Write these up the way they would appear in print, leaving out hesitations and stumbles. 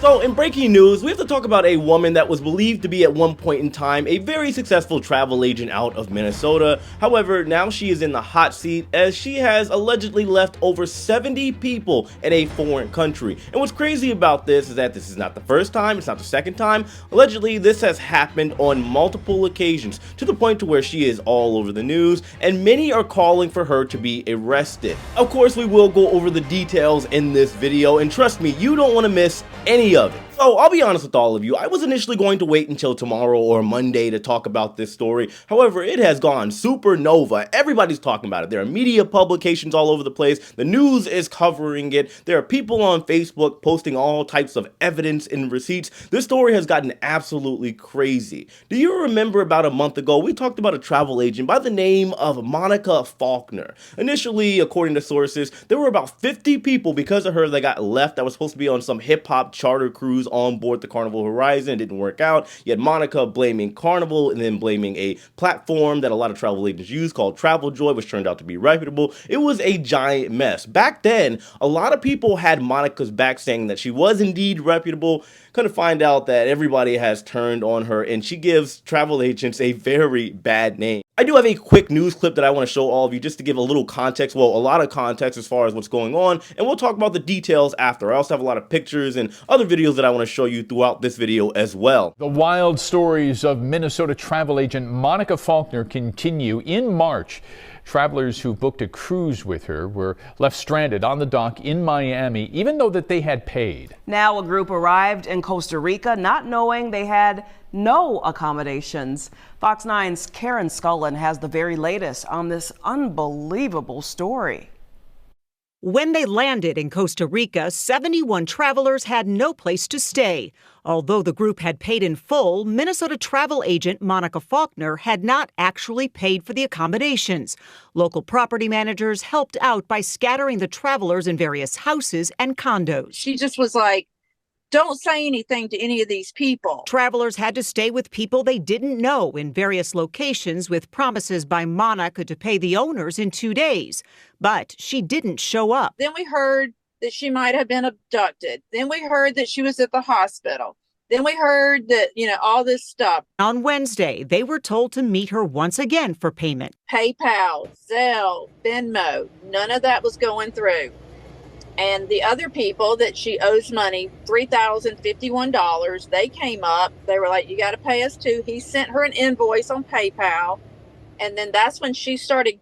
So in breaking news, we have to talk about a woman that was believed to be at one point in time a very successful travel agent out of Minnesota. However, now she is in the hot seat as she has allegedly left over 70 people in a foreign country. And what's crazy about this is that this is not the first time, it's not the second time. Allegedly, this has happened on multiple occasions to the point to where she is all over the news and many are calling for her to be arrested. Of course, we will go over the details in this video, and trust me, you don't want to miss any of it. So I'll be honest with all of you, I was initially going to wait until tomorrow or Monday to talk about this story. However, it has gone supernova. Everybody's talking about it. There are media publications all over the place. The news is covering it. There are people on Facebook posting all types of evidence and receipts. This story has gotten absolutely crazy. Do you remember about a month ago, we talked about a travel agent by the name of Monica Faulkner. Initially, according to sources, there were about 50 people because of her that got left that was supposed to be on some hip-hop charter cruise on board the Carnival Horizon. It didn't work out. You had Monica blaming Carnival and then blaming a platform that a lot of travel agents use called Travel Joy, which turned out to be reputable. It was a giant mess. Back then, a lot of people had Monica's back saying that she was indeed reputable. Couldn't find out that everybody has turned on her and she gives travel agents a very bad name. I do have a quick news clip that I want to show all of you just to give a little context, well, a lot of context as far as what's going on, and we'll talk about the details after. I also have a lot of pictures and other videos that I want to show you throughout this video as well. The wild stories of Minnesota travel agent Monica Faulkner continue. In March, travelers who booked a cruise with her were left stranded on the dock in Miami, even though that they had paid. Now a group arrived in Costa Rica not knowing they had no accommodations. Fox 9's Karen Scullin has the very latest on this unbelievable story. When they landed in Costa Rica, 71 travelers had no place to stay. Although the group had paid in full, Minnesota travel agent Monica Faulkner had not actually paid for the accommodations. Local property managers helped out by scattering the travelers in various houses and condos. She just was like, don't say anything to any of these people. Travelers had to stay with people they didn't know in various locations with promises by Monica to pay the owners in 2 days. But she didn't show up. Then we heard that she might have been abducted. Then we heard that she was at the hospital. Then we heard that, all this stuff. On Wednesday, they were told to meet her once again for payment. PayPal, Zelle, Venmo, none of that was going through. And the other people that she owes money, $3,051, they came up. They were like, you got to pay us too. He sent her an invoice on PayPal. And then that's when she started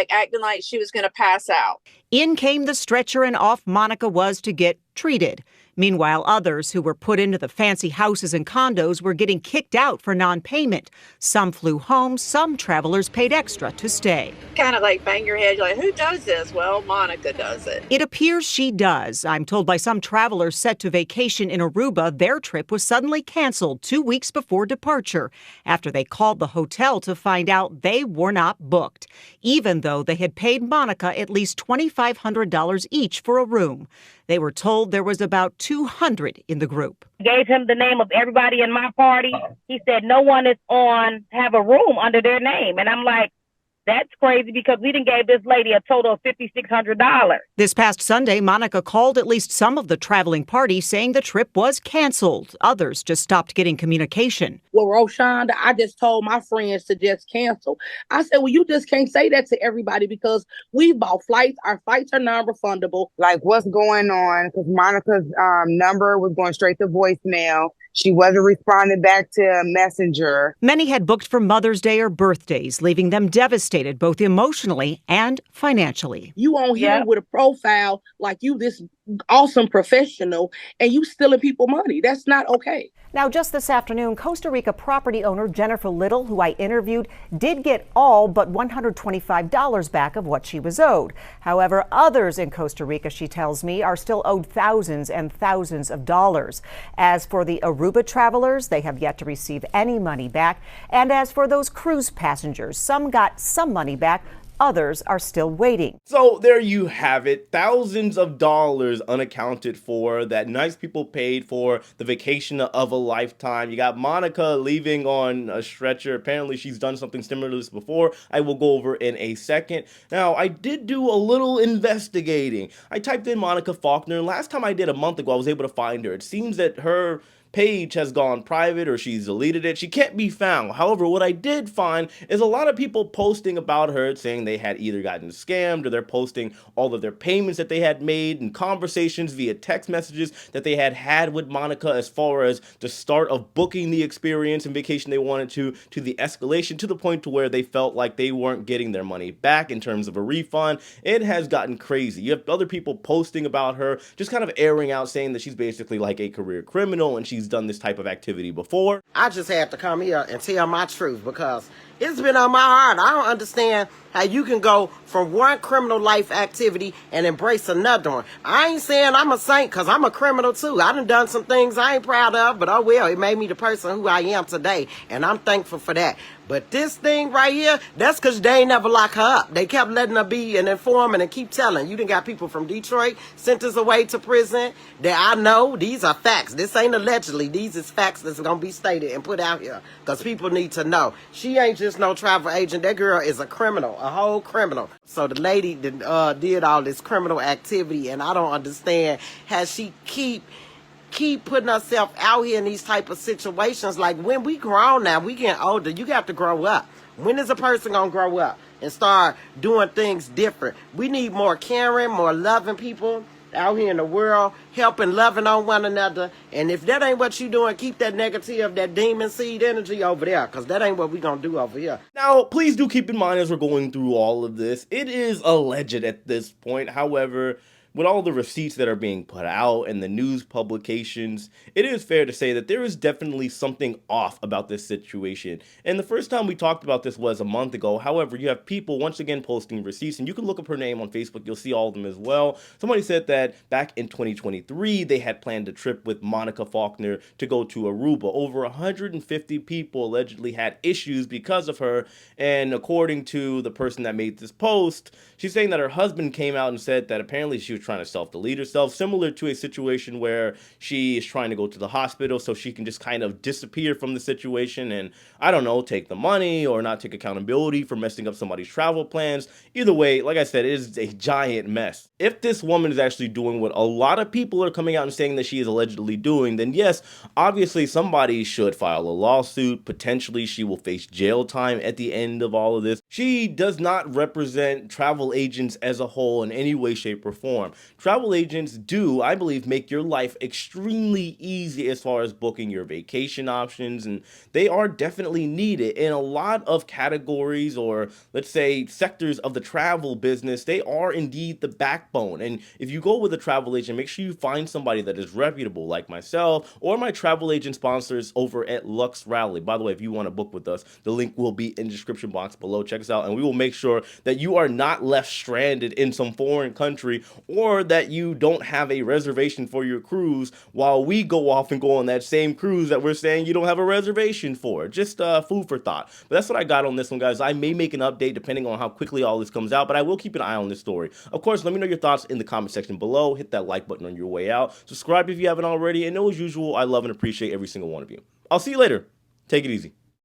acting like she was going to pass out. In came the stretcher and off Monica was to get treated. Meanwhile, others who were put into the fancy houses and condos were getting kicked out for non-payment. Some flew home, some travelers paid extra to stay. Kind of like bang your head, you're like, who does this? Well, Monica does it. It appears she does. I'm told by some travelers set to vacation in Aruba, their trip was suddenly canceled 2 weeks before departure after they called the hotel to find out they were not booked, even though they had paid Monica at least $2,500 each for a room. They were told there was about 200 in the group. Gave him the name of everybody in my party. He said no one is have a room under their name. And I'm like, that's crazy because we done gave this lady a total of $5,600. This past Sunday, Monica called at least some of the traveling party saying the trip was canceled. Others just stopped getting communication. Well, Roshonda, I just told my friends to just cancel. I said, well, you just can't say that to everybody because we bought flights. Our flights are non-refundable. Like, what's going on? Because Monica's number was going straight to voicemail. She wasn't responding back to Messenger. Many had booked for Mother's Day or birthdays, leaving them devastated both emotionally and financially. You on here with a profile like you this awesome professional and you stealing people money. That's not okay. Now, just this afternoon, Costa Rica property owner Jennifer Little, who I interviewed, did get all but $125 back of what she was owed. However, others in Costa Rica, she tells me, are still owed thousands and thousands of dollars. As for the Aruba travelers, they have yet to receive any money back. And as for those cruise passengers, some got some money back, Others are still waiting. So there you have it. Thousands of dollars unaccounted for that nice people paid for the vacation of a lifetime. You got Monica leaving on a stretcher. Apparently she's done something similar to this before. I will go over in a second. Now, I did do a little investigating. I typed in Monica Faulkner. Last time I did a month ago, I was able to find her. It seems that her page has gone private or she's deleted it. She can't be found. However, what I did find is a lot of people posting about her saying they had either gotten scammed or they're posting all of their payments that they had made and conversations via text messages that they had with Monica as far as the start of booking the experience and vacation they wanted to the escalation to the point to where they felt like they weren't getting their money back in terms of a refund. It has gotten crazy. You have other people posting about her, just kind of airing out saying that she's basically like a career criminal and she's done this type of activity before. I just have to come here and tell my truth because it's been on my heart. I don't understand how you can go from one criminal life activity and embrace another one. I ain't saying I'm a saint because I'm a criminal too. I done some things I ain't proud of, but oh well, it made me the person who I am today, and I'm thankful for that. But this thing right here, that's because they ain't never lock her up. They kept letting her be an informant and keep telling. You done got people from Detroit sent us away to prison that I know. These are facts. This ain't allegedly. These is facts that's going to be stated and put out here because people need to know. She ain't just no travel agent. That girl is a criminal, a whole criminal. So the lady that did all this criminal activity, and I don't understand how she keep putting herself out here in these type of situations. Like when we grown now, we getting older, you got to grow up. When is a person gonna grow up and start doing things different? We need more caring, more loving people out here in the world, helping, loving on one another. And if that ain't what you doing, keep that negative, that demon seed energy over there, because that ain't what we gonna do over here. Now, please do keep in mind as we're going through all of this, it is alleged at this point. However, with all the receipts that are being put out and the news publications, it is fair to say that there is definitely something off about this situation. And the first time we talked about this was a month ago. However, you have people once again posting receipts, and you can look up her name on Facebook. You'll see all of them as well. Somebody said that back in 2023, they had planned a trip with Monica Faulkner to go to Aruba. Over 150 people allegedly had issues because of her. And according to the person that made this post, she's saying that her husband came out and said that apparently she was trying to self-delete herself, similar to a situation where she is trying to go to the hospital so she can just kind of disappear from the situation and, I don't know, take the money or not take accountability for messing up somebody's travel plans. Either way, like I said, it is a giant mess. If this woman is actually doing what a lot of people are coming out and saying that she is allegedly doing, then yes, obviously somebody should file a lawsuit. Potentially she will face jail time at the end of all of this. She does not represent travel agents as a whole in any way, shape, or form. Travel agents do, I believe, make your life extremely easy as far as booking your vacation options, and they are definitely needed in a lot of categories, or let's say sectors of the travel business. They are indeed the backbone, and if you go with a travel agent, make sure you find somebody that is reputable, like myself or my travel agent sponsors over at Lux Rally. By the way, if you want to book with us, the link will be in the description box below. Check us out, and we will make sure that you are not left stranded in some foreign country, or that you don't have a reservation for your cruise while we go off and go on that same cruise that we're saying you don't have a reservation for. Just food for thought. But that's what I got on this one, guys. I may make an update depending on how quickly all this comes out, but I will keep an eye on this story. Of course, let me know your thoughts in the comment section below. Hit that like button on your way out. Subscribe if you haven't already. And as usual, I love and appreciate every single one of you. I'll see you later. Take it easy.